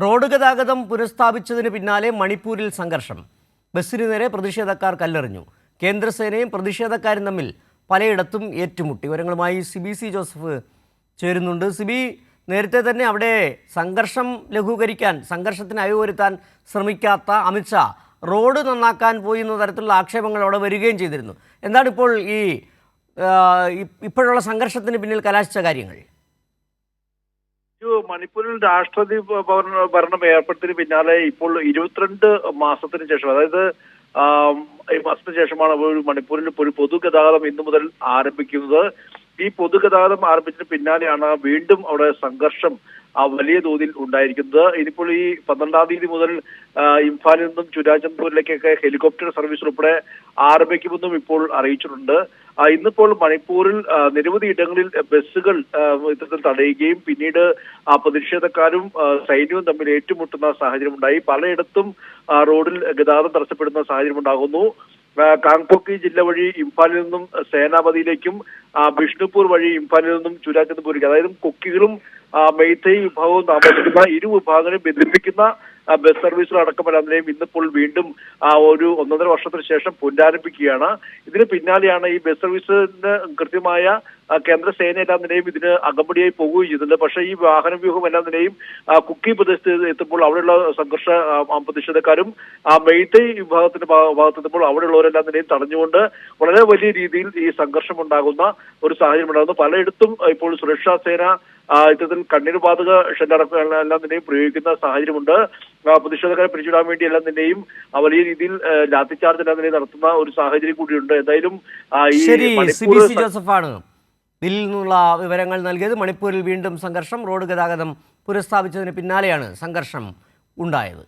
Road ഗതാഗതം പുനഃസ്ഥാപിച്ചതിന് പിന്നാലെ മണിപ്പൂരിൽ സംഘർഷം. ബസ്സിന് നേരെ പ്രതിഷേധക്കാർ കല്ലെറിഞ്ഞു. കേന്ദ്രസേനയും പ്രതിഷേധക്കാരും തമ്മിൽ പലയിടത്തും ഏറ്റുമുട്ടി. വിവരങ്ങളുമായി സി ജോസഫ് ചേരുന്നുണ്ട്. സിബി, നേരത്തെ തന്നെ അവിടെ സംഘർഷം ലഘൂകരിക്കാൻ, സംഘർഷത്തിന് അയവുവരുത്താൻ ശ്രമിക്കാത്ത അമിത്ഷാ റോഡ് നന്നാക്കാൻ പോയി എന്ന തരത്തിലുള്ള ആക്ഷേപങ്ങൾ അവിടെ വരികയും ചെയ്തിരുന്നു. എന്താണ് ഇപ്പോൾ ഇപ്പോഴുള്ള സംഘർഷത്തിന് പിന്നിൽ കലാശിച്ച കാര്യങ്ങൾ? മണിപ്പൂരിൽ രാഷ്ട്രപതി ഭരണം ഏർപ്പെടുത്തിയതിന് പിന്നാലെ ഇപ്പോൾ 22 മാസത്തിന് ശേഷം, അതായത് ഈ മാസത്തിന് ശേഷമാണ് മണിപ്പൂരിൽ ഒരു പൊതുഗതാഗതം ഇന്നു മുതൽ ആരംഭിക്കുന്നത്. ഈ പൊതുഗതാഗതം ആരംഭിച്ചതിന് പിന്നാലെയാണ് വീണ്ടും അവിടെ സംഘർഷം വലിയ തോതിൽ ഉണ്ടായിരിക്കുന്നത്. ഇതിപ്പോൾ ഈ 12-ാം തീയതി മുതൽ ഇംഫാലിൽ നിന്നും ചുരാചന്ദ്പൂരിലേക്കൊക്കെ ഹെലികോപ്റ്റർ സർവീസ് ഉൾപ്പെടെ ആരംഭിക്കുമെന്നും ഇപ്പോൾ അറിയിച്ചിട്ടുണ്ട്. ഇന്നിപ്പോൾ മണിപ്പൂരിൽ നിരവധി ഇടങ്ങളിൽ ബസ്സുകൾ ഇത്തരത്തിൽ തടയുകയും പിന്നീട് പ്രതിഷേധക്കാരും സൈന്യവും തമ്മിൽ ഏറ്റുമുട്ടുന്ന സാഹചര്യം ഉണ്ടായി. പലയിടത്തും റോഡിൽ ഗതാഗതം തടസ്സപ്പെടുന്ന സാഹചര്യം ഉണ്ടാകുന്നു. കാങ്പോക്കി ജില്ല വഴി ഇംഫാലിൽ നിന്നും സേനാപതിയിലേക്കും ബിഷ്ണുപൂർ വഴി ഇംഫാലിൽ നിന്നും ചുരാചന്ദ്പൂരിലേക്ക്, അതായത് കുക്കികളും മെയ്തൈ വിഭാഗവും താമസിക്കുന്ന ഇരു വിഭാഗങ്ങളെയും ബന്ധിപ്പിക്കുന്ന ബസ് സർവീസുകൾ അടക്കമെല്ലാം ഇന്നിപ്പോൾ വീണ്ടും ഒരു 1.5 വർഷത്തിന് ശേഷം പുനരാരംഭിക്കുകയാണ്. ഇതിന് പിന്നാലെയാണ് ഈ ബസ് സർവീസിന് കൃത്യമായ കേന്ദ്ര സേന എല്ലാം നിലയും ഇതിന് അകമ്പടിയായി പോവുകയും ചെയ്തിട്ടുണ്ട്. പക്ഷേ ഈ വാഹന വ്യൂഹം എല്ലാം നിലയും കുക്കി പ്രദേശത്ത് എത്തുമ്പോൾ അവിടെയുള്ള സംഘർഷ പ്രതിഷേധക്കാരും മെയ്തൈ വിഭാഗത്തിന്റെ ഭാഗത്തെത്തുമ്പോൾ അവിടെയുള്ളവരെല്ലാം നിലയും തടഞ്ഞുകൊണ്ട് വളരെ വലിയ രീതിയിൽ ഈ സംഘർഷം ഉണ്ടാകുന്ന ഒരു സാഹചര്യം ഉണ്ടാകുന്നു. പലയിടത്തും ഇപ്പോൾ സുരക്ഷാ സേന ഇത്തരത്തിൽ കണ്ണീർവാതക ഷെല്ലടക്കം എല്ലാം തന്നെയും പ്രയോഗിക്കുന്ന സാഹചര്യമുണ്ട്. പ്രതിഷേധക്കാരെ പിരിച്ചുവിടാൻ വേണ്ടി എല്ലാം തന്നെയും വലിയ രീതിയിൽ ലാത്തിചാർജ് എല്ലാം തന്നെ നടത്തുന്ന ഒരു സാഹചര്യം കൂടിയുണ്ട്. എന്തായാലും ഈ ജോസഫാണ് ദില്ലിയിൽ നിന്നുള്ള വിവരങ്ങൾ നൽകിയത്. മണിപ്പൂരിൽ വീണ്ടും സംഘർഷം. റോഡ് ഗതാഗതം പുനഃസ്ഥാപിച്ചതിന് പിന്നാലെയാണ് സംഘർഷം ഉണ്ടായത്.